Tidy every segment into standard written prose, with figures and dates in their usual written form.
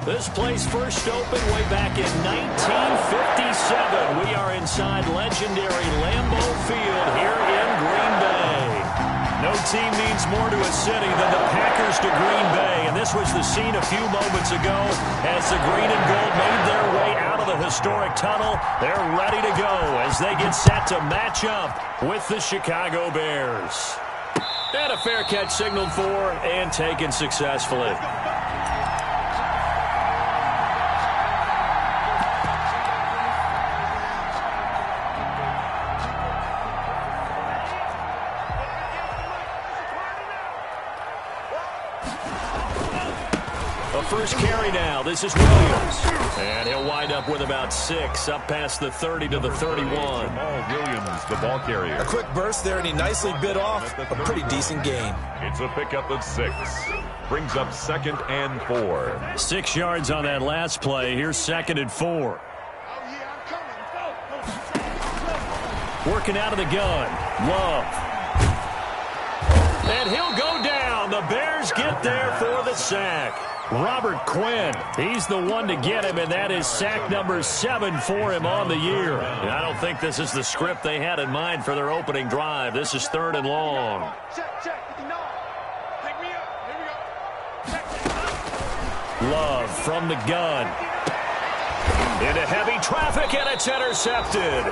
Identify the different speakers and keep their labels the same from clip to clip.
Speaker 1: This place first opened way back in 1957. We are inside legendary Lambeau Field here in Green Bay. No team means more to a city than the Packers to Green Bay, and this was the scene a few moments ago as the green and gold made their way out of the historic tunnel. They're ready to go as they get set to match up with the Chicago Bears. And a fair catch signaled for and taken successfully. First carry now. This is Williams. And he'll wind up with about 6, up past the 30 to the 31.
Speaker 2: Jamal Williams, the ball carrier.
Speaker 3: A quick burst there, and he nicely bit off a pretty decent gain.
Speaker 2: It's a pickup of 6. Brings up 2nd and 4.
Speaker 1: 6 yards on that last play. Here's 2nd and 4. Working out of the gun. Love. And he'll go down. The Bears get there for the sack. Robert Quinn, he's the one to get him, and that is sack number 7 for him on the year. And I don't think this is the script they had in mind for their opening drive. This is 3rd and long. Love from the gun. Into heavy traffic, and it's intercepted.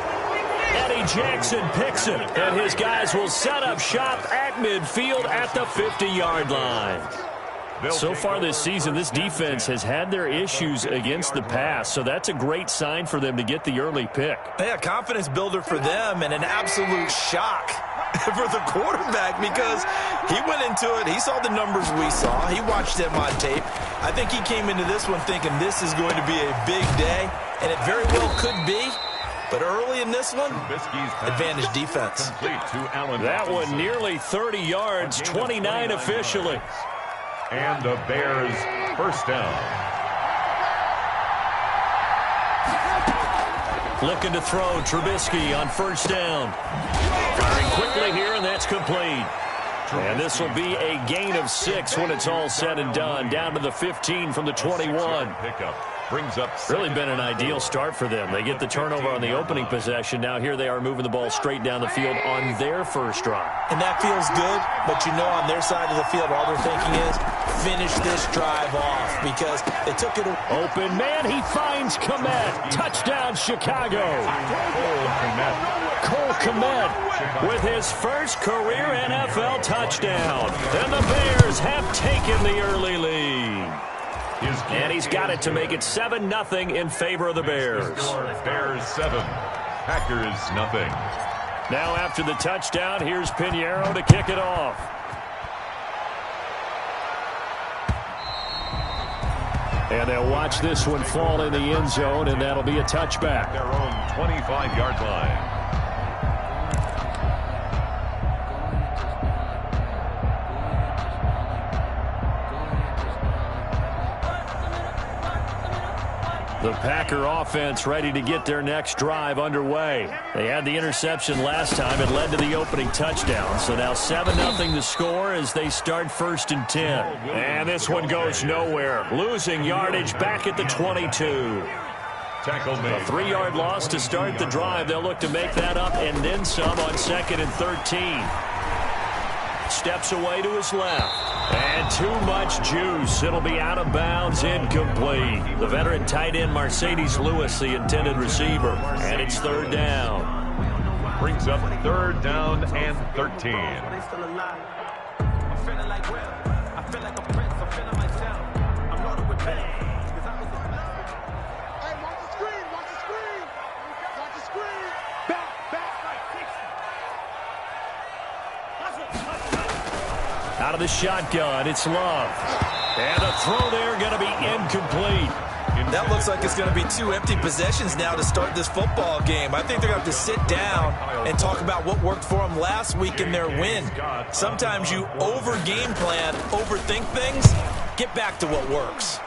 Speaker 1: Eddie Jackson picks it, and his guys will set up shop at midfield at the 50-yard line. So far this season, this defense has had their issues against the pass, so that's a great sign for them to get the early pick.
Speaker 3: Yeah, confidence builder for them and an absolute shock for the quarterback because he went into it. He saw the numbers we saw. He watched them on tape. I think he came into this one thinking this is going to be a big day, and it very well could be. But early in this one, advantage defense.
Speaker 1: That one nearly 30 yards, 29 officially.
Speaker 2: And the Bears first down.
Speaker 1: Looking to throw, Trubisky on first down. Firing quickly here, and that's complete. And this will be a gain of 6 when it's all said and done. Down to the 15 from the 21.
Speaker 2: Pickup. Brings up
Speaker 1: really been an ideal start for them. They get the turnover on the opening possession. Now here they are moving the ball straight down the field on their first drive.
Speaker 3: And that feels good, but you know on their side of the field all they're thinking is finish this drive off because they took it.
Speaker 1: Open man, he finds Kmet. Touchdown Chicago. Cole Kmet with his first career NFL touchdown. And the Bears have taken the early lead. And he's got it to make it 7-0 in favor of the Bears.
Speaker 2: Bears 7, Packers nothing.
Speaker 1: Now after the touchdown, here's Pinheiro to kick it off. And they'll watch this one fall in the end zone, and that'll be a touchback.
Speaker 2: Their own 25-yard line.
Speaker 1: The Packer offense ready to get their next drive underway. They had the interception last time. It led to the opening touchdown. So now 7-0 the score as they start 1st and 10. And this one goes nowhere. Losing yardage back at the 22. A 3-yard loss to start the drive. They'll look to make that up and then some on 2nd and 13. Steps away to his left. And too much juice. It'll be out of bounds, incomplete. The veteran tight end Mercedes Lewis, the intended receiver. And it's 3rd down.
Speaker 2: Brings up 3rd down and 13.
Speaker 1: Out of the shotgun, it's Love. And a throw there going to be incomplete.
Speaker 3: That looks like it's going to be 2 empty possessions now to start this football game. I think they're going to have to sit down and talk about what worked for them last week in their win. Sometimes you over-game plan, overthink things. Get back to what works.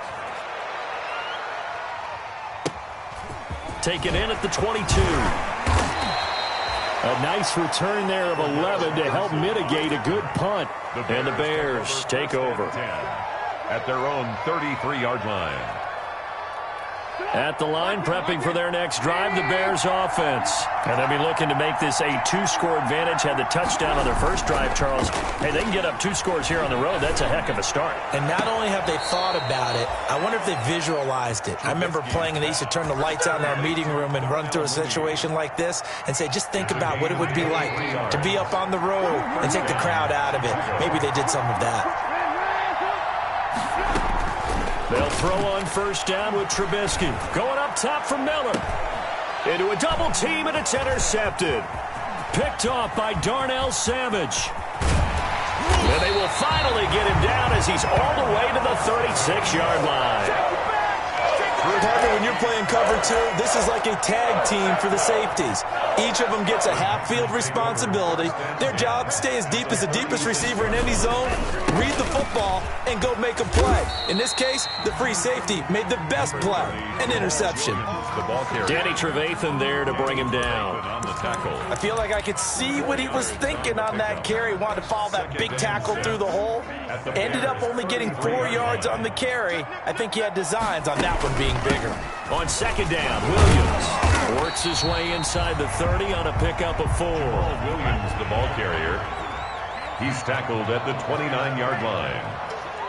Speaker 1: Taken in at the 22. A nice return there of 11 to help mitigate a good punt. And the Bears take over.
Speaker 2: At their own 33-yard line.
Speaker 1: At the line, prepping for their next drive, the Bears offense. And they'll be looking to make this a 2-score advantage. Had the touchdown on their first drive, Charles. Hey, they can get up 2 scores here on the road. That's a heck of a start.
Speaker 3: And not only have they thought about it, I wonder if they visualized it. I remember playing and they used to turn the lights out in our meeting room and run through a situation like this and say, just think about what it would be like to be up on the road and take the crowd out of it. Maybe they did some of that.
Speaker 1: They'll throw on first down with Trubisky. Going up top for Miller. Into a double team, and it's intercepted. Picked off by Darnell Savage. And they will finally get him down as he's all the way to the 36-yard line.
Speaker 3: Harvey, when you're playing cover 2, this is like a tag team for the safeties. Each of them gets a half-field responsibility. Their job, stay as deep as the deepest receiver in any zone, read the football, and go make a play. In this case, the free safety made the best play, an interception.
Speaker 1: Danny Trevathan there to bring him down.
Speaker 3: I feel like I could see what he was thinking on that carry. Wanted to follow that big tackle through the hole. Ended up only getting 4 yards on the carry. I think he had designs on that one being bigger.
Speaker 1: On second down, Williams works his way inside the 30 on a pickup of 4.
Speaker 2: Williams, the ball carrier. He's tackled at the 29-yard line.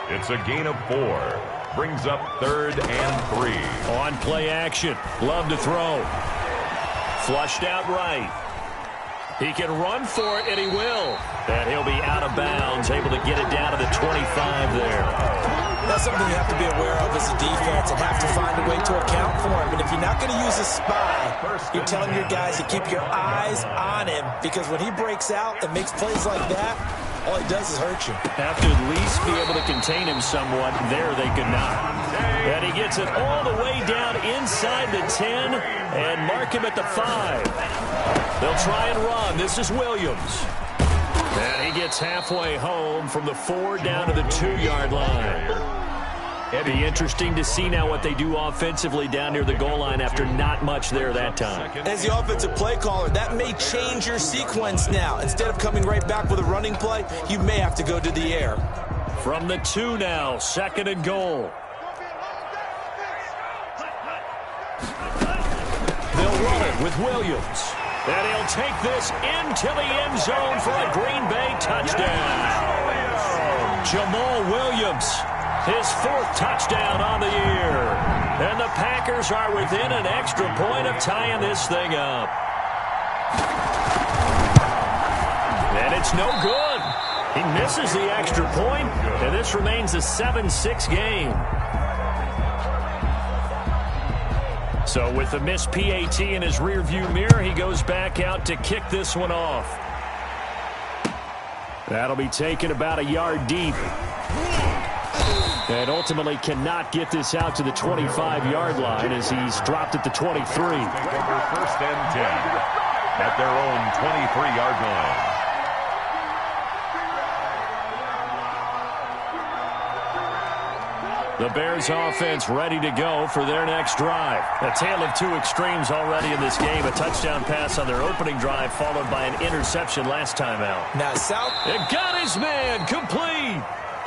Speaker 2: It's a gain of 4. Brings up 3rd and 3.
Speaker 1: On play action. Love to throw. Flushed out right. He can run for it, and he will. And he'll be out of bounds, able to get it down to the 25 there.
Speaker 3: That's something you have to be aware of as a defense and have to find a way to account for him. And if you're not going to use a spy, you're telling your guys to keep your eyes on him, because when he breaks out and makes plays like that, all he does is hurt you.
Speaker 1: Have to at least be able to contain him somewhat. There they could not. And he gets it all the way down inside the 10 and mark him at the 5. They'll try and run. This is Williams. And he gets halfway home from the 4 down to the 2-yard line. It'd be interesting to see now what they do offensively down near the goal line after not much there that time.
Speaker 3: As the offensive play caller, that may change your sequence now. Instead of coming right back with a running play, you may have to go to the air.
Speaker 1: From the 2 now, 2nd and goal. They'll run it with Williams. And he'll take this into the end zone for a Green Bay touchdown. Jamal Williams, his 4th touchdown on the year. And the Packers are within an extra point of tying this thing up. And it's no good. He misses the extra point, and this remains a 7-6 game. So with the missed PAT in his rearview mirror, he goes back out to kick this one off. That'll be taken about a yard deep. And ultimately cannot get this out to the 25-yard line as he's dropped at the 23.
Speaker 2: 1st and 10 at their own 23-yard line.
Speaker 1: The Bears offense ready to go for their next drive. A tale of 2 extremes already in this game. A touchdown pass on their opening drive followed by an interception last time out.
Speaker 3: Now South.
Speaker 1: It got his man complete.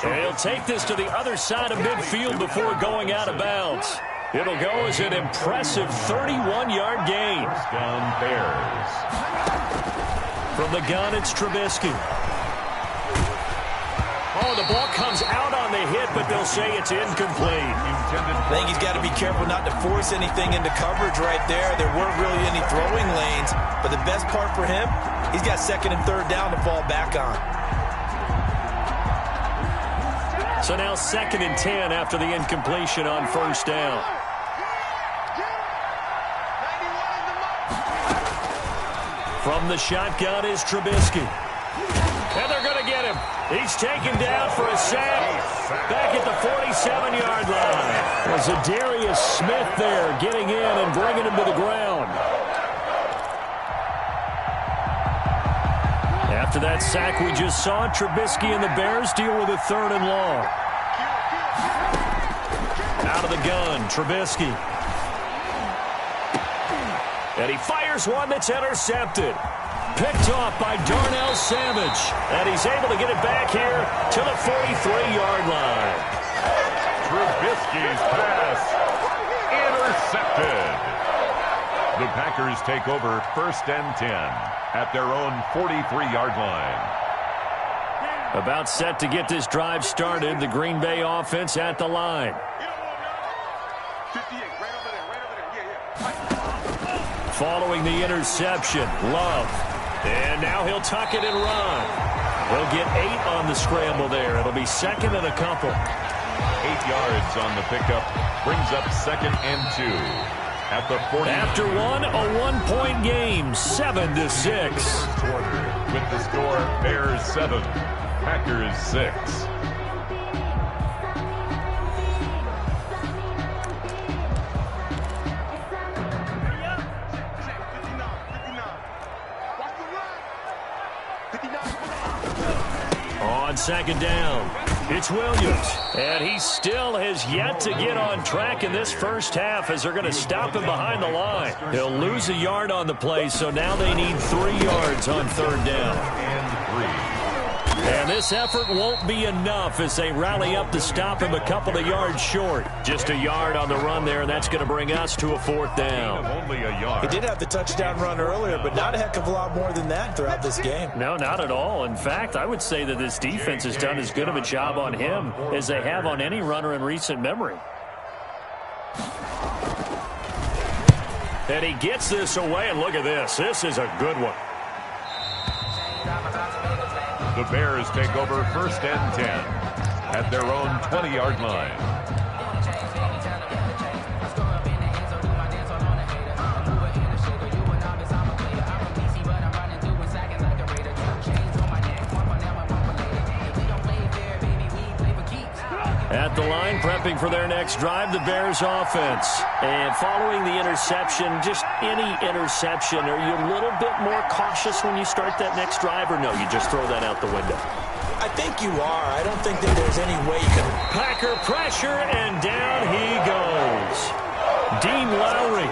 Speaker 1: And he'll take this to the other side of midfield before going out of bounds. It'll go as an impressive 31-yard gain.
Speaker 2: Down Bears.
Speaker 1: From the gun, it's Trubisky. Oh, the ball comes out on the hit, but they'll say it's incomplete.
Speaker 3: I think he's got to be careful not to force anything into coverage right there. There weren't really any throwing lanes, but the best part for him, he's got 2nd and 3rd down to fall back on.
Speaker 1: So now 2nd and 10 after the incompletion on 1st down. From the shotgun is Trubisky. And they're going to get him. He's taken down for a sack back at the 47-yard line. There's a Darius Smith there getting in and bringing him to the ground. After that sack we just saw, Trubisky and the Bears deal with a 3rd and long. Out of the gun, Trubisky. And he fires one that's intercepted. Picked off by Darnell Savage. And he's able to get it back here to the 43-yard line.
Speaker 2: Trubisky's pass intercepted. The Packers take over 1st and 10 at their own 43-yard line.
Speaker 1: About set to get this drive started. The Green Bay offense at the line. Following the interception, Love. And now he'll tuck it and run. He'll get 8 on the scramble there. It'll be 2nd and a couple.
Speaker 2: 8 yards on the pickup. Brings up 2nd and 2 at the 40.
Speaker 1: After one, a 1-point game, 7-6.
Speaker 2: With the score, Bears 7, Packers 6.
Speaker 1: On 2nd down, it's Williams. And he still has yet to get on track in this first half as they're going to stop him behind the line. He'll lose a yard on the play, so now they need 3 yards on 3rd down. And this effort won't be enough as they rally up to stop him a couple of yards short. Just a yard on the run there, and that's going to bring us to a 4th down.
Speaker 2: Only a yard.
Speaker 3: He did have the touchdown run earlier, but not a heck of a lot more than that throughout this game.
Speaker 1: No, not at all. In fact, I would say that this defense has done as good of a job on him as they have on any runner in recent memory. And he gets this away, and look at this. This is a good one.
Speaker 2: The Bears take over 1st and 10 at their own 20-yard line.
Speaker 1: At the line, prepping for their next drive, the Bears offense. And following the interception, just any interception, are you a little bit more cautious when you start that next drive, or no, you just throw that out the window?
Speaker 3: I think you are. I don't think that there's any way you can.
Speaker 1: Packer pressure, and down he goes. Dean Lowry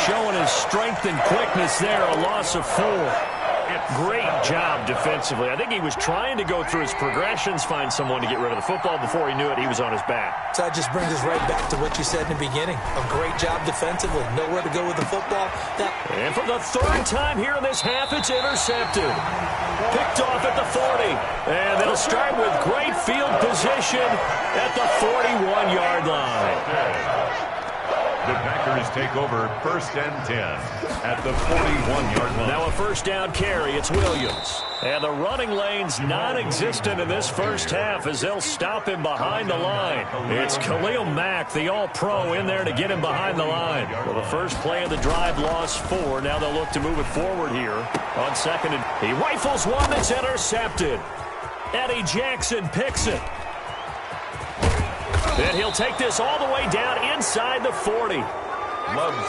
Speaker 1: showing his strength and quickness there, a loss of 4. Great job defensively. I think he was trying to go through his progressions, find someone to get rid of the football. Before he knew it, he was on his back.
Speaker 3: So that just brings us right back to what you said in the beginning. A great job defensively. Nowhere to go with the football.
Speaker 1: And for the 3rd time here in this half, it's intercepted. Picked off at the 40. And they'll start with great field position at the 41-yard line.
Speaker 2: The Packers take over 1st and 10 at the 41-yard line.
Speaker 1: Now a 1st down carry. It's Williams. And the running lane's non-existent in this first half as they'll stop him behind the line. It's Khalil Mack, the all-pro, in there to get him behind the line. Well, the first play of the drive lost 4. Now they'll look to move it forward here on 2nd. And he rifles one that's intercepted. Eddie Jackson picks it. And he'll take this all the way down inside the 40.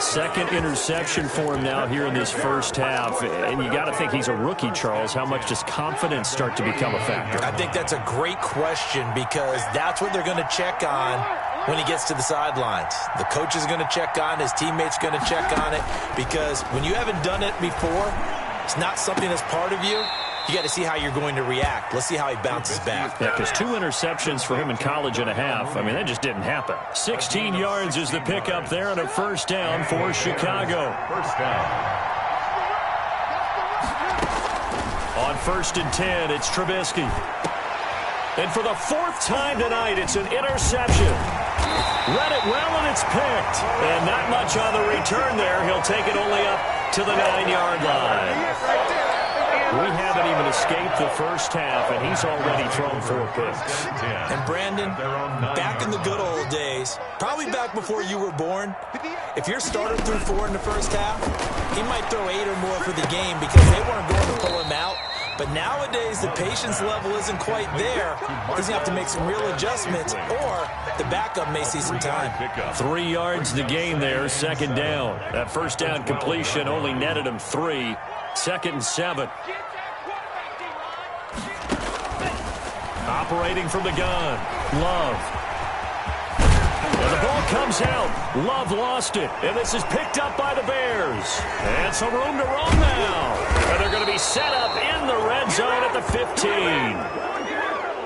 Speaker 1: Second interception for him now here in this first half. And you got to think he's a rookie, Charles. How much does confidence start to become a factor?
Speaker 3: I think that's a great question because that's what they're going to check on when he gets to the sidelines. The coach is going to check on, his teammates going to check on it, because when you haven't done it before, it's not something that's part of you. You got to see how you're going to react. Let's see how he bounces back.
Speaker 1: Yeah, because 2 interceptions for him in college and a half. I mean, that just didn't happen. 16 yards is the pickup there on a 1st down for Chicago.
Speaker 2: 1st down.
Speaker 1: On 1st and 10, it's Trubisky. And for the 4th time tonight, it's an interception. Read it well, and it's picked. And not much on the return there. He'll take it only up to the 9-yard line. We haven't even escaped the first half, and he's already thrown 4 picks.
Speaker 3: And Brandon, back in the good old days, probably back before you were born, if your starter threw 4 in the first half, he might throw 8 or more for the game because they weren't going to pull him out. But nowadays, the patience level isn't quite there. He's going to have to make some real adjustments, or the backup may see some time.
Speaker 1: 3 yards the game there, 2nd down. That 1st down completion only netted him 3. 2nd and 7. Operating from the gun, Love. And the ball comes out. Love lost it. And this is picked up by the Bears. And some room to roam now. And they're going to be set up in the red zone at the 15.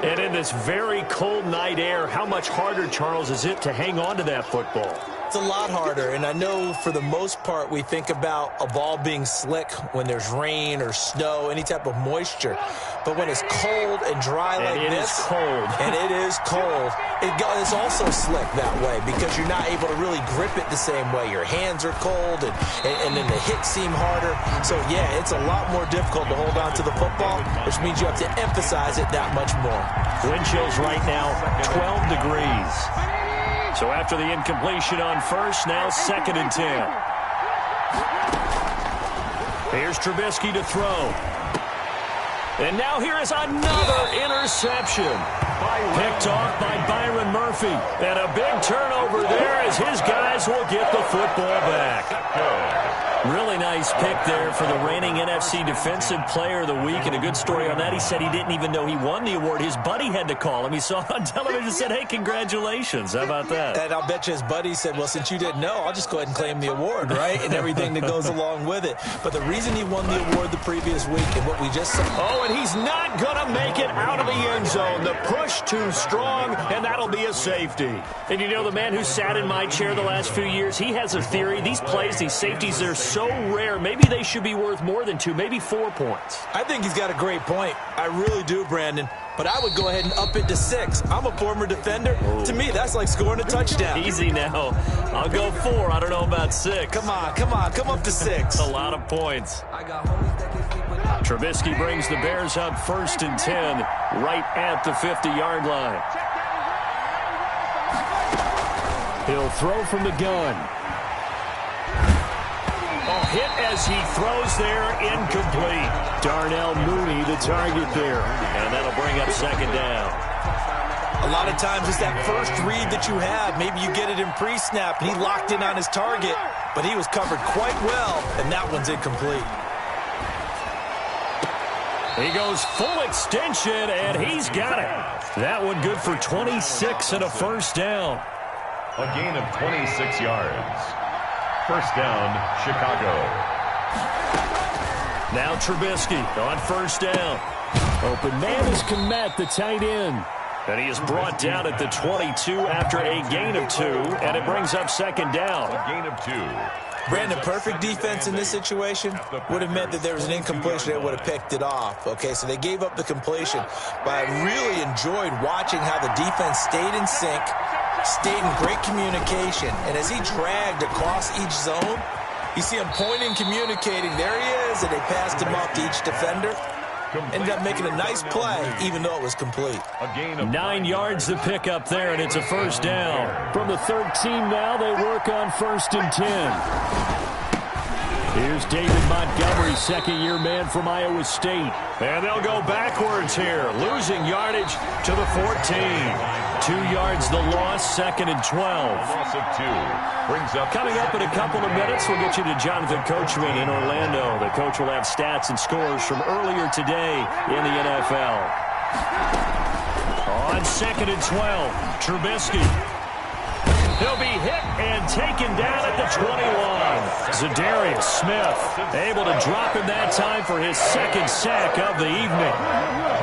Speaker 1: And in this very cold night air, how much harder, Charles, is it to hang on to that football?
Speaker 3: it's a lot harder, and I know for the most part we think about a ball being slick when there's rain or snow, any type of moisture. But when it's cold and dry like this,
Speaker 1: it is cold.
Speaker 3: And it is cold, it's also slick that way because you're not able to really grip it the same way. Your hands are cold, and then the hits seem harder. So, yeah, it's a lot more difficult to hold on to the football, which means you have to emphasize it that much more.
Speaker 1: Wind chills right now, 12 degrees. So after the incompletion on first, now 2nd and 10. Here's Trubisky to throw. And now here is another interception. Picked off by Byron Murphy. And a big turnover there as his guys will get the football back. Really nice pick there for the reigning NFC Defensive Player of the Week. And a good story on that. He said he didn't even know he won the award. His buddy had to call him. He saw it on television and said, hey, congratulations. How about that?
Speaker 3: And I'll bet you his buddy said, well, since you didn't know, I'll just go ahead and claim the award, right? And everything that goes along with it. But the reason he won the award the previous week and what we just saw.
Speaker 1: Oh, and he's not going to make it out of the end zone. The push too strong, and that'll be a safety. And you know, the man who sat in my chair the last few years, he has a theory. These plays, these safeties, they're so rare. Maybe they should be worth more than 2, maybe 4 points.
Speaker 3: I think he's got a great point. I really do, Brandon. But I would go ahead and up it to 6. I'm a former defender. To me, that's like scoring a touchdown.
Speaker 1: Easy now. I'll go 4. I don't know about 6.
Speaker 3: Come on. Come up to 6.
Speaker 1: A lot of points. Trubisky brings the Bears up 1st and 10, right at the 50-yard line. He'll throw from the gun. Hit as he throws there, incomplete. Darnell Mooney, the target there. And that'll bring up 2nd down.
Speaker 3: A lot of times it's that first read that you have. Maybe you get it in pre-snap, and he locked in on his target, but he was covered quite well, and that one's incomplete.
Speaker 1: He goes full extension, and he's got it. That one good for 26 and a 1st down.
Speaker 2: A gain of 26 yards. 1st down, Chicago.
Speaker 1: Now Trubisky on 1st down. Open man is Kmet, the tight end. And he is brought down at the 22 after a gain of 2, and it brings up 2nd down.
Speaker 2: A gain of 2.
Speaker 3: Brandon, perfect defense in this situation would have meant that there was an incompletion. They would have picked it off. Okay, so they gave up the completion. But I really enjoyed watching how the defense stayed in sync, stayed in great communication. And as he dragged across each zone, you see him pointing, communicating. There he is, and they passed him off to each defender. Ended up making a nice play, even though it was complete.
Speaker 2: A gain of
Speaker 1: 9 yards to pick up there, and it's a 1st down. From the 13 now, they work on 1st and 10. Here's David Montgomery, 2nd-year man from Iowa State. And they'll go backwards here, losing yardage to the 14. 2 yards the loss, 2nd and 12.
Speaker 2: Loss of 2. Brings up.
Speaker 1: Coming up in a couple of minutes, we'll get you to Jonathan Coachman in Orlando. The coach will have stats and scores from earlier today in the NFL. On 2nd and 12, Trubisky. He'll be hit and taken down at the 21. Za'Darius Smith able to drop him that time for his 2nd sack of the evening.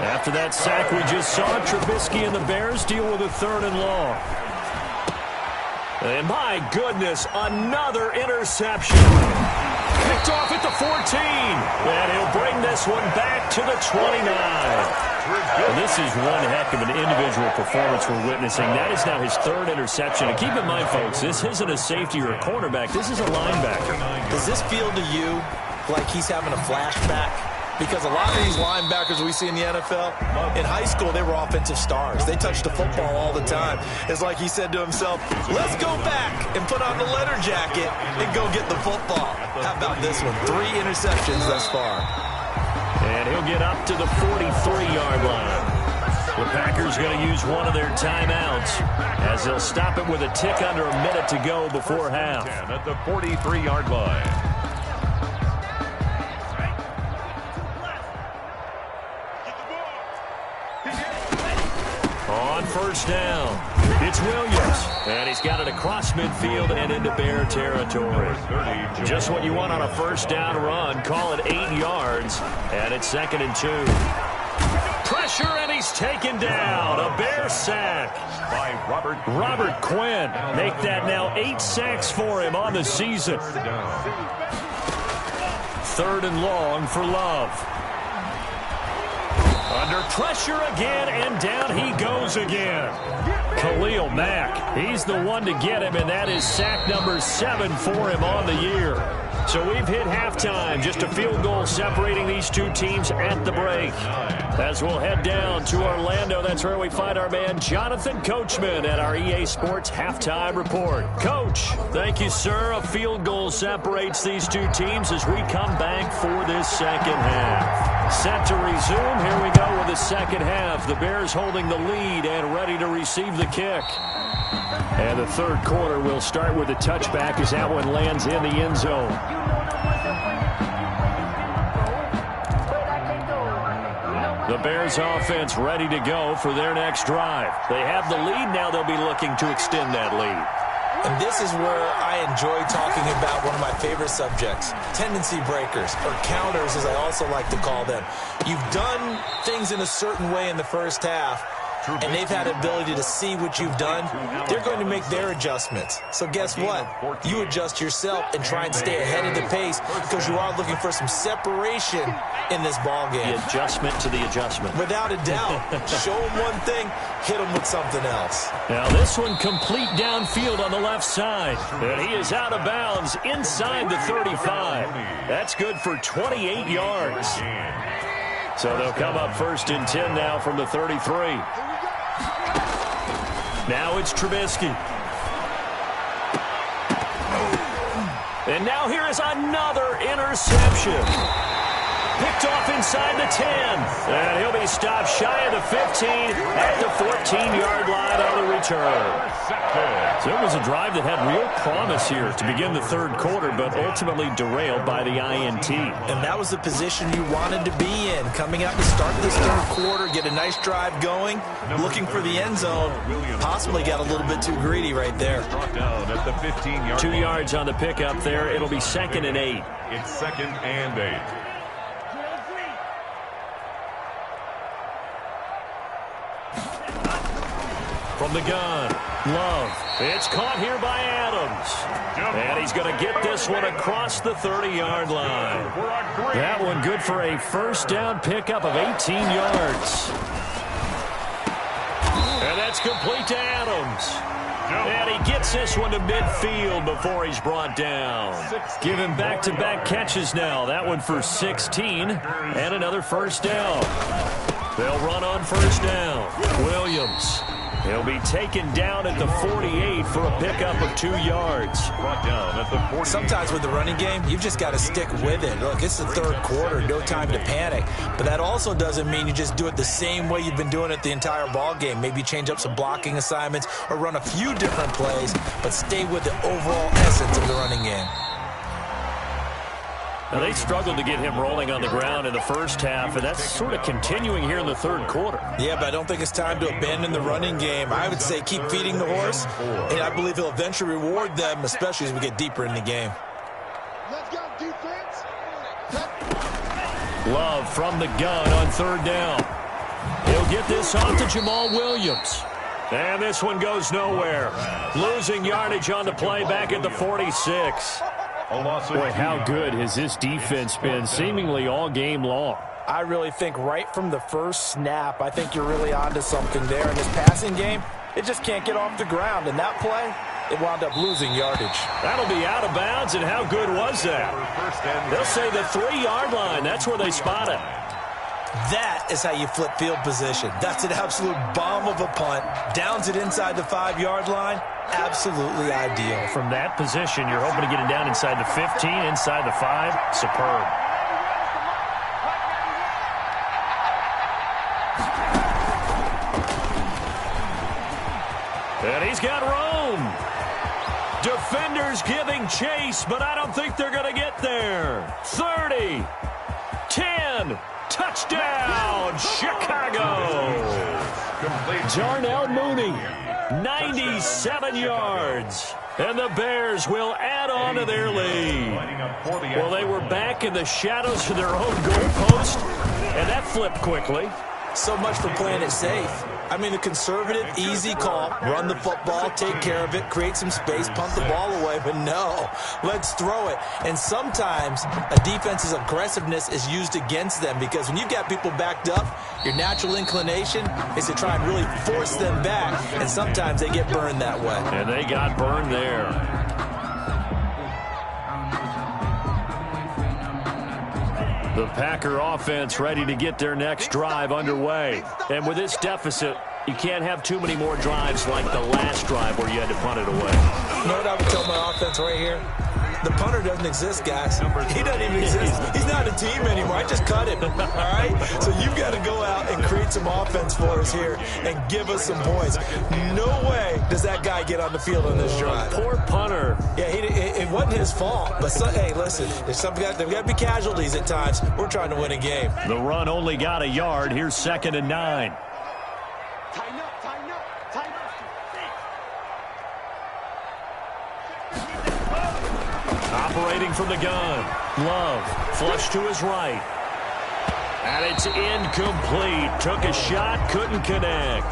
Speaker 1: After that sack we just saw, Trubisky and the Bears deal with a 3rd and long. And my goodness, another interception. Picked off at the 14. And he'll bring this one back to the 29. And this is one heck of an individual performance we're witnessing. That is now his 3rd interception. And keep in mind, folks, this isn't a safety or a cornerback. This is a linebacker.
Speaker 3: Does this feel to you like he's having a flashback? Because a lot of these linebackers we see in the NFL, in high school, they were offensive stars. They touched the football all the time. It's like he said to himself, let's go back and put on the leather jacket and go get the football. How about this one? 3 interceptions thus far.
Speaker 1: And he'll get up to the 43-yard line. The Packers going to use one of their timeouts as they'll stop it with a tick under a minute to go before half.
Speaker 2: At the 43-yard line.
Speaker 1: On 1st down, it's Williams. And he's got it across midfield and into Bear territory. Just what you want on a 1st down run. Call it 8 yards. And it's 2nd and 2. pressure, and he's taken down. A Bear sack
Speaker 2: by
Speaker 1: Robert Quinn. Make that now 8 sacks for him on the season. 3rd and long for Love. Under pressure again, and down he goes again. Khalil Mack, he's the one to get him, and that is sack number 7 for him on the year. So we've hit halftime, just a field goal separating these two teams at the break. As we'll head down to Orlando, that's where we find our man Jonathan Coachman at our EA Sports Halftime Report. Coach, thank you, sir. A field goal separates these two teams as we come back for this second half. Set to resume. Here we go with the second half. The Bears holding the lead and ready to receive the kick. And the third quarter will start with a touchback as that one lands in the end zone. The Bears offense ready to go for their next drive. They have the lead. Now they'll be looking to extend that lead.
Speaker 3: And this is where I enjoy talking about one of my favorite subjects, tendency breakers, or counters as I also like to call them. You've done things in a certain way in the first half, and they've had the ability to see what you've done. They're going to make their adjustments. So guess what? You adjust yourself and try and stay ahead of the pace because you are looking for some separation in this ball game.
Speaker 1: The adjustment to the adjustment.
Speaker 3: Without a doubt. Show them one thing, hit them with something else.
Speaker 1: Now this one complete downfield on the left side. And he is out of bounds inside the 35. That's good for 28 yards. So they'll come up 1st and 10 now from the 33. Now it's Trubisky. And now here is another interception. Picked off inside the 10. And he'll be stopped shy of the 15 at the 14-yard line on the return. So it was a drive that had real promise here to begin the third quarter, but ultimately derailed by the INT.
Speaker 3: And that was the position you wanted to be in. Coming out to start this third quarter, get a nice drive going, looking for the end zone. Possibly got a little bit too greedy right there.
Speaker 1: 2 yards on the pickup there. It'll be 2nd and 8.
Speaker 2: It's 2nd and 8.
Speaker 1: From the gun, Love. It's caught here by Adams. And he's going to get this one across the 30-yard line. That one good for a first down pickup of 18 yards. And that's complete to Adams. And he gets this one to midfield before he's brought down. Give him back-to-back catches now. That one for 16 and another first down. They'll run on first down. Williams. He'll be taken down at the 48 for a pickup of 2 yards.
Speaker 2: Brought down at the 48.
Speaker 3: Sometimes with the running game, you've just got to stick with it. Look, it's the third quarter, no time to panic. But that also doesn't mean you just do it the same way you've been doing it the entire ball game. Maybe change up some blocking assignments or run a few different plays, but stay with the overall essence of the running game.
Speaker 1: Now, they struggled to get him rolling on the ground in the first half, and that's sort of continuing here in the third quarter.
Speaker 3: Yeah, but I don't think it's time to abandon the running game. I would say keep feeding the horse, and I believe he'll eventually reward them, especially as we get deeper in the game.
Speaker 4: Let's go, defense.
Speaker 1: Love from the gun on third down. He'll get this off to Jamal Williams. And this one goes nowhere. Losing yardage on the play back at the 46. Boy, how good has this defense been seemingly all game long?
Speaker 3: I really think right from the first snap, I think you're really onto something there. In this passing game, it just can't get off the ground. And that play, it wound up losing yardage.
Speaker 1: That'll be out of bounds, and how good was that? They'll say the 3-yard line. That's where they spot it.
Speaker 3: That is how you flip field position. That's an absolute bomb of a punt. Downs it inside the 5-yard line. Absolutely ideal.
Speaker 1: From that position, you're hoping to get it down inside the 15, inside the 5. Superb. And he's got room. Defenders giving chase, but I don't think they're going to get there. 30, 10, touchdown, Chicago. Darnell Mooney, 97 yards. And the Bears will add on to their lead. Well, they were back in the shadows of their own goalpost, and that flipped quickly.
Speaker 3: So much for playing it safe. I mean, the conservative, easy call, run the football, take care of it, create some space, punt the ball away, but no, let's throw it. And sometimes a defense's aggressiveness is used against them because when you've got people backed up, your natural inclination is to try and really force them back, and sometimes they get burned that way.
Speaker 1: And they got burned there. The Packer offense ready to get their next drive underway. And with this deficit, you can't have too many more drives like the last drive where you had to punt it away.
Speaker 3: You know what I would tell my offense right here? The punter doesn't exist, guys. He doesn't even exist. He's not a team anymore. I just cut him, all right? So you've got to go out and create some offense for us here and give us some points. No way does that guy get on the field on this drive.
Speaker 1: Poor punter.
Speaker 3: Yeah, it wasn't his fault. But, hey, listen, there's got to be casualties at times. We're trying to win a game.
Speaker 1: The run only got a yard. Here's 2nd and 9. Operating from the gun. Love. Flush to his right. And it's incomplete. Took a shot. Couldn't connect.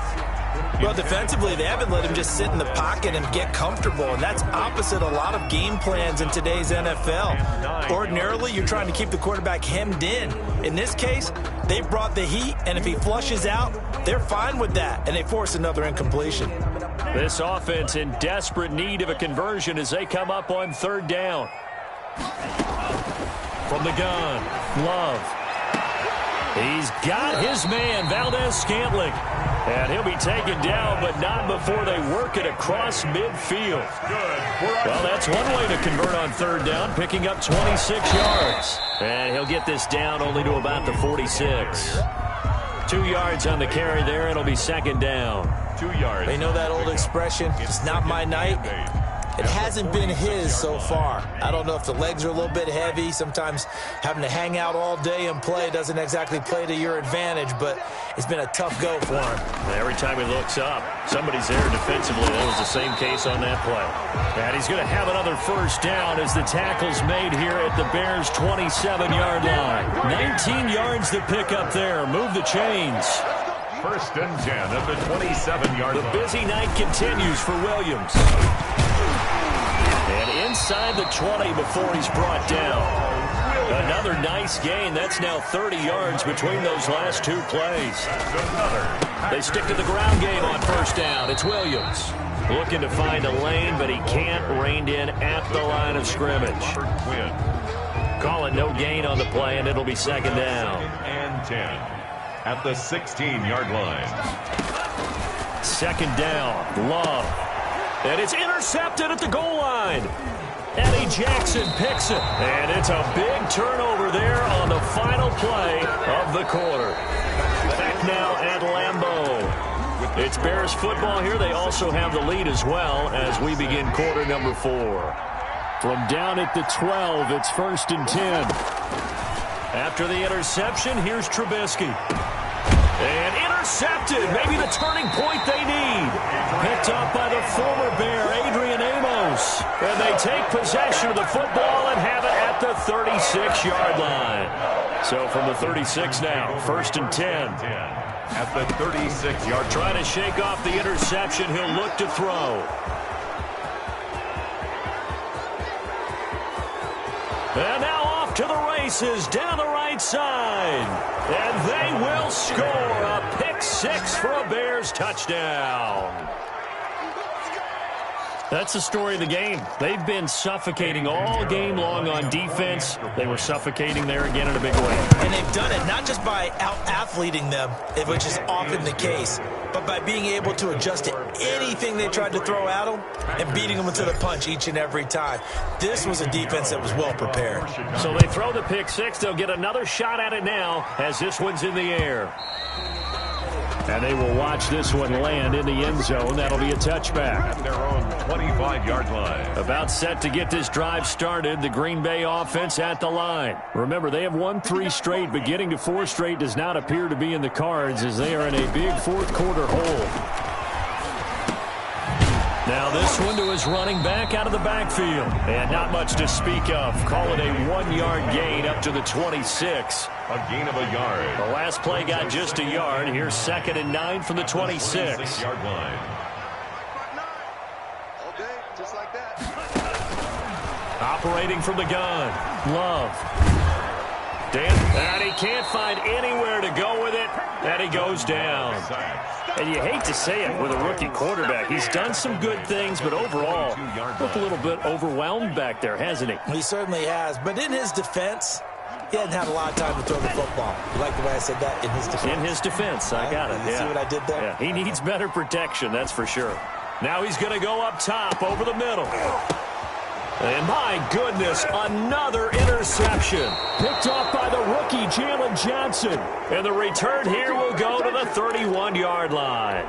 Speaker 3: Well, defensively, they haven't let him just sit in the pocket and get comfortable, and that's opposite a lot of game plans in today's NFL. Ordinarily, you're trying to keep the quarterback hemmed in. In this case, they brought the heat, and if he flushes out, they're fine with that, and they force another incompletion.
Speaker 1: This offense in desperate need of a conversion as they come up on 3rd down. From the gun, Love. He's got his man, Valdez-Scantling. And he'll be taken down, but not before they work it across midfield. Well, that's one way to convert on 3rd down, picking up 26 yards. And he'll get this down only to about the 46. 2 yards on the carry there. It'll be 2nd down.
Speaker 2: 2 yards.
Speaker 3: They know that old expression, it's not my night. It hasn't been his so far. I don't know if the legs are a little bit heavy. Sometimes having to hang out all day and play doesn't exactly play to your advantage, but it's been a tough go for him.
Speaker 1: Every time he looks up, somebody's there defensively. That was the same case on that play. And he's going to have another 1st down as the tackle's made here at the Bears' 27-yard line. 19 yards to pick up there. Move the chains.
Speaker 2: 1st and 10 at the 27-yard line.
Speaker 1: The busy night continues for Williams. And inside the 20 before he's brought down. Another nice gain. That's now 30 yards between those last 2 plays. They stick to the ground game on 1st down. It's Williams. Looking to find a lane, but he can't. Reined in at the line of scrimmage. Calling no gain on the play, and it'll be 2nd down.
Speaker 2: And 10 at the 16-yard line.
Speaker 1: 2nd down. Love. And it's intercepted at the goal line. Eddie Jackson picks it. And it's a big turnover there on the final play of the quarter. Back now at Lambeau. It's Bears football here. They also have the lead as well as we begin quarter number 4. From down at the 12, it's 1st and 10. After the interception, here's Trubisky. And intercepted. Maybe the turning point they need. Picked up by the former Bear, Adrian Amos. And they take possession of the football and have it at the 36-yard line. So from the 36 now, 1st and 10.
Speaker 2: At the 36-yard.
Speaker 1: Trying to shake off the interception. He'll look to throw. And now off to the races down the right side. And they will score a pick 6 for a Bears touchdown. That's the story of the game. They've been suffocating all game long on defense. They were suffocating there again in a big way.
Speaker 3: And they've done it not just by out-athleting them, which is often the case, but by being able to adjust to anything they tried to throw at them and beating them to the punch each and every time. This was a defense that was well prepared.
Speaker 1: So they throw the pick 6. They'll get another shot at it now as this one's in the air. And they will watch this one land in the end zone. That'll be a touchback.
Speaker 2: At their own 25-yard line.
Speaker 1: About set to get this drive started. The Green Bay offense at the line. Remember, they have won 3 straight, but getting to 4 straight does not appear to be in the cards as they are in a big 4th quarter hole. Now this one to his running back out of the backfield. And not much to speak of. Call it a 1-yard gain up to the 26.
Speaker 2: A gain of a yard.
Speaker 1: The last play got just a yard. Here's 2nd and 9 from the 26.
Speaker 2: 26-yard line.
Speaker 4: Okay, just like that.
Speaker 1: Operating from the gun. Love. And he can't find anywhere to go with it. And he goes down. And you hate to say it with a rookie quarterback. He's done some good things, but overall, looked a little bit overwhelmed back there, hasn't he?
Speaker 3: He certainly has. But in his defense, he hasn't had a lot of time to throw the football. You like the way I said that? In his defense.
Speaker 1: In his defense. I got it.
Speaker 3: You see what I did there?
Speaker 1: Yeah, he needs better protection, that's for sure. Now he's going to go up top over the middle. And my goodness, another interception. Picked off by the rookie, Jalen Johnson. And the return here will go to the 31-yard line.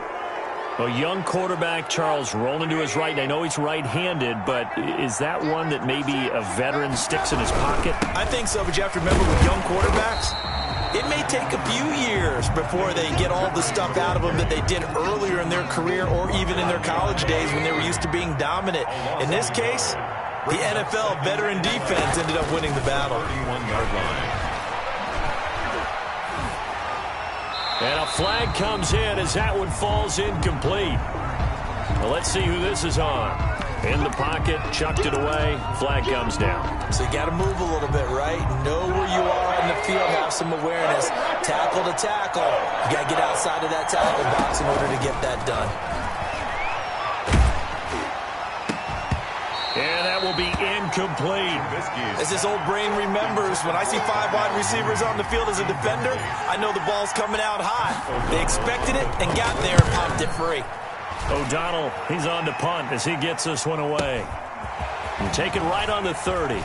Speaker 1: A young quarterback, Charles, rolling to his right. I know he's right-handed, but is that one that maybe a veteran sticks in his pocket?
Speaker 3: I think so, but you have to remember with young quarterbacks, it may take a few years before they get all the stuff out of them that they did earlier in their career or even in their college days when they were used to being dominant. In this case, the NFL veteran defense ended up winning the battle.
Speaker 2: 31-yard line.
Speaker 1: And a flag comes in as that one falls incomplete. Well, let's see who this is on. In the pocket, chucked it away, flag comes down.
Speaker 3: So you got to move a little bit, right? Know where you are on the field, have some awareness. Tackle to tackle. You got to get outside of that tackle box in order to get that done.
Speaker 1: And that will be incomplete.
Speaker 3: As this old brain remembers, when I see 5 wide receivers on the field as a defender, I know the ball's coming out hot. They expected it and got there and popped it free.
Speaker 1: O'Donnell, he's on to punt as he gets this one away. And take it right on the 30.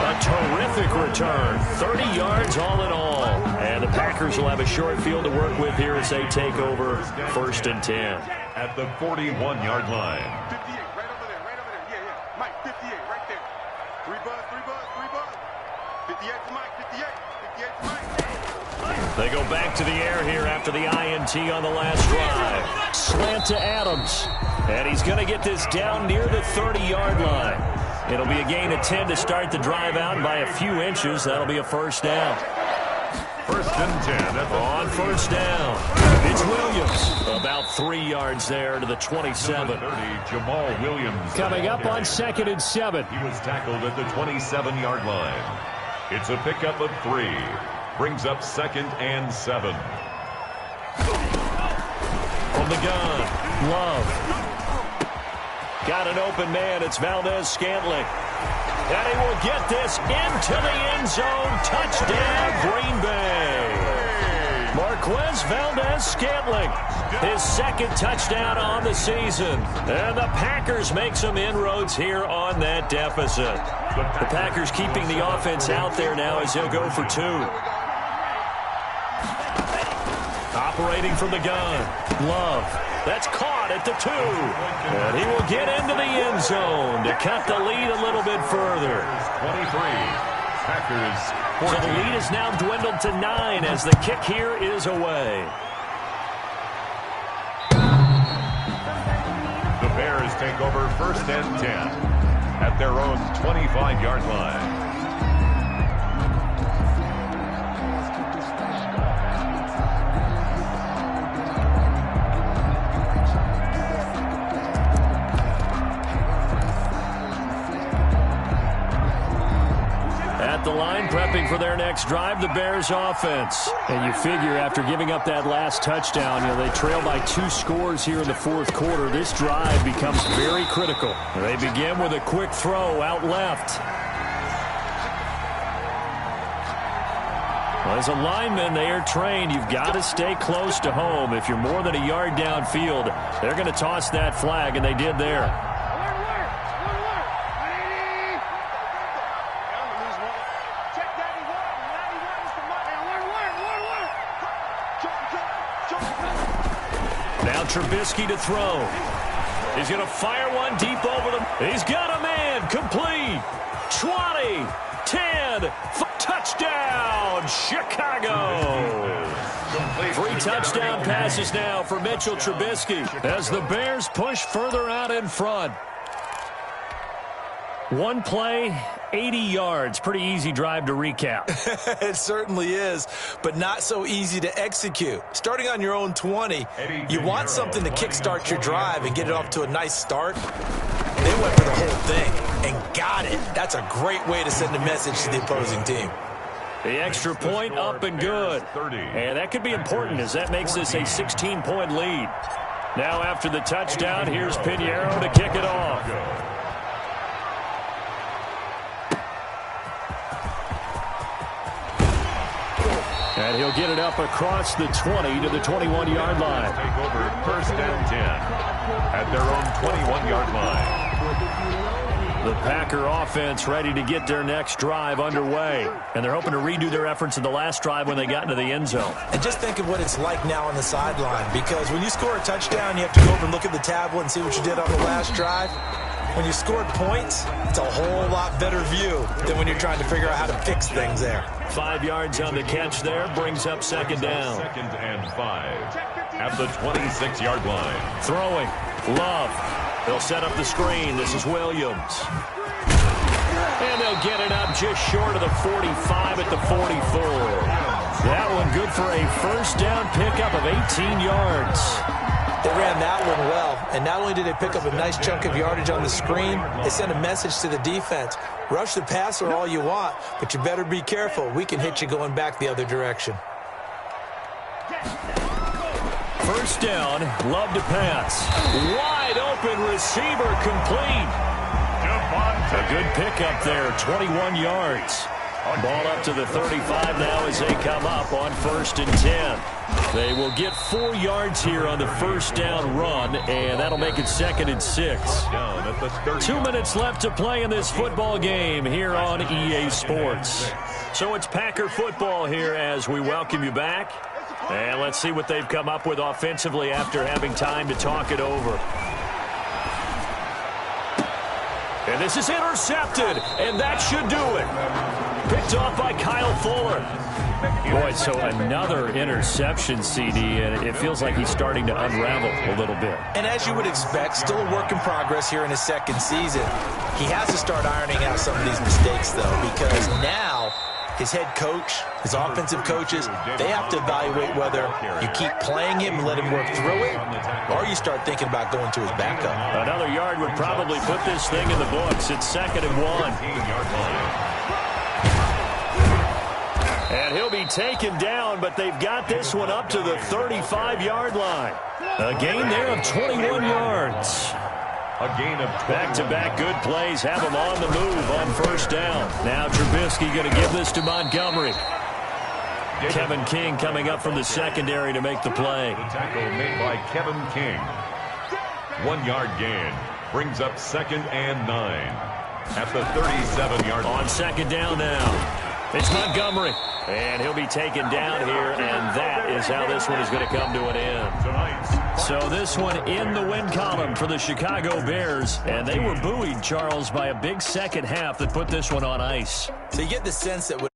Speaker 1: A terrific return. 30 yards all in all. And the Packers will have a short field to work with here as they take over 1st and 10.
Speaker 2: At the 41-yard line.
Speaker 4: 58, right over there, right over there. Yeah. Mike, 58, right there. 3 buzz. 58 to Mike, 58 to Mike.
Speaker 1: They go back to the air here after the INT on the last drive. Slant to Adams. And he's going to get this down near the 30-yard line. It'll be a gain of 10 to start the drive out, and by a few inches, that'll be a first down.
Speaker 2: 1st and 10.
Speaker 1: On first down, it's Williams. About 3 yards there to the 27.
Speaker 2: 30, Jamal Williams.
Speaker 1: Coming up on 2nd and 7.
Speaker 2: He was tackled at the 27-yard line. It's a pickup of 3. Brings up 2nd and 7.
Speaker 1: From the gun, Love. Got an open man. It's Valdez-Scantling. And he will get this into the end zone. Touchdown, Green Bay. Marquez Valdez-Scantling, his 2nd touchdown on the season. And the Packers make some inroads here on that deficit. The Packers keeping the offense out there now as they'll go for 2. Operating from the gun, Love. That's caught at the 2. And he will get into the end zone to cut the lead a little bit further.
Speaker 2: 23. Packers 14.
Speaker 1: So the lead is now dwindled to 9 as the kick here is away.
Speaker 2: The Bears take over 1st and 10 at their own 25-yard line.
Speaker 1: At the line, prepping for their next drive, the Bears offense. And you figure after giving up that last touchdown, they trail by 2 scores here in the 4th quarter. This drive becomes very critical. They begin with a quick throw out left. Well, as a lineman, they are trained. You've got to stay close to home. If you're more than a yard downfield, they're going to toss that flag, and they did there. Now Trubisky to throw. He's going to fire one deep over them. He's got a man. Complete. 20, 10, touchdown, Chicago. 3 touchdown passes now for Mitchell Trubisky as the Bears push further out in front. One play, 80 yards. Pretty easy drive to recap.
Speaker 3: It certainly is, but not so easy to execute. Starting on your own 20, you want something to kickstart your drive and get it off to a nice start. They went for the whole thing and got it. That's a great way to send a message to the opposing team.
Speaker 1: The extra point up and good. And that could be important as that makes this a 16-point lead. Now after the touchdown, here's Pinheiro to kick it off. And he'll get it up across the 20 to the 21-yard line.
Speaker 2: Take over first and 10 at their own 21-yard line.
Speaker 1: The Packer offense ready to get their next drive underway. And they're hoping to redo their efforts in the last drive when they got into the end zone.
Speaker 3: And just think of what it's like now on the sideline, because when you score a touchdown, you have to go over and look at the tablet and see what you did on the last drive. When you scored points, it's a whole lot better view than when you're trying to figure out how to fix things there.
Speaker 1: 5 yards on the catch there, brings up second down.
Speaker 2: 2nd and 5 at the 26-yard line.
Speaker 1: Throwing, Love. They'll set up the screen. This is Williams. And they'll get it up just short of the 45 at the 44. That one good for a first down pickup of 18 yards.
Speaker 3: They ran that one well, and not only did they pick up a nice chunk of yardage on the screen, they sent a message to the defense. Rush the passer all you want, but you better be careful. We can hit you going back the other direction.
Speaker 1: First down, Love to pass. Wide open receiver complete. A good pickup there, 21 yards. Ball up to the 35 now as they come up on 1st and 10. They will get 4 yards here on the first down run, and that'll make it 2nd and 6. 2 minutes left to play in this football game here on EA Sports. So it's Packer football here as we welcome you back. And let's see what they've come up with offensively after having time to talk it over. And this is intercepted, and that should do it. Picked off by Kyle Fuller. Boy, so another interception, CD, and it feels like he's starting to unravel a little bit.
Speaker 3: And as you would expect, still a work in progress here in his second season. He has to start ironing out some of these mistakes, though, because now his head coach, his offensive coaches, they have to evaluate whether you keep playing him and let him work through it, or you start thinking about going to his backup.
Speaker 1: Another yard would probably put this thing in the books. It's 2nd and 1. And he'll be taken down, but they've got this one up to the 35-yard line. A gain there of 21 yards.
Speaker 2: A gain of
Speaker 1: back-to-back good plays have him on the move on first down. Now Trubisky going to give this to Montgomery. Kevin King coming up from the secondary to make the play.
Speaker 2: The tackle made by Kevin King. 1 yard gain brings up 2nd and 9 at the 37-yard line.
Speaker 1: On second down now. It's Montgomery. And he'll be taken down here, and that is how this one is going to come to an end. So this one in the win column for the Chicago Bears, and they were buoyed, Charles, by a big second half that put this one on ice.
Speaker 3: So you get the sense that with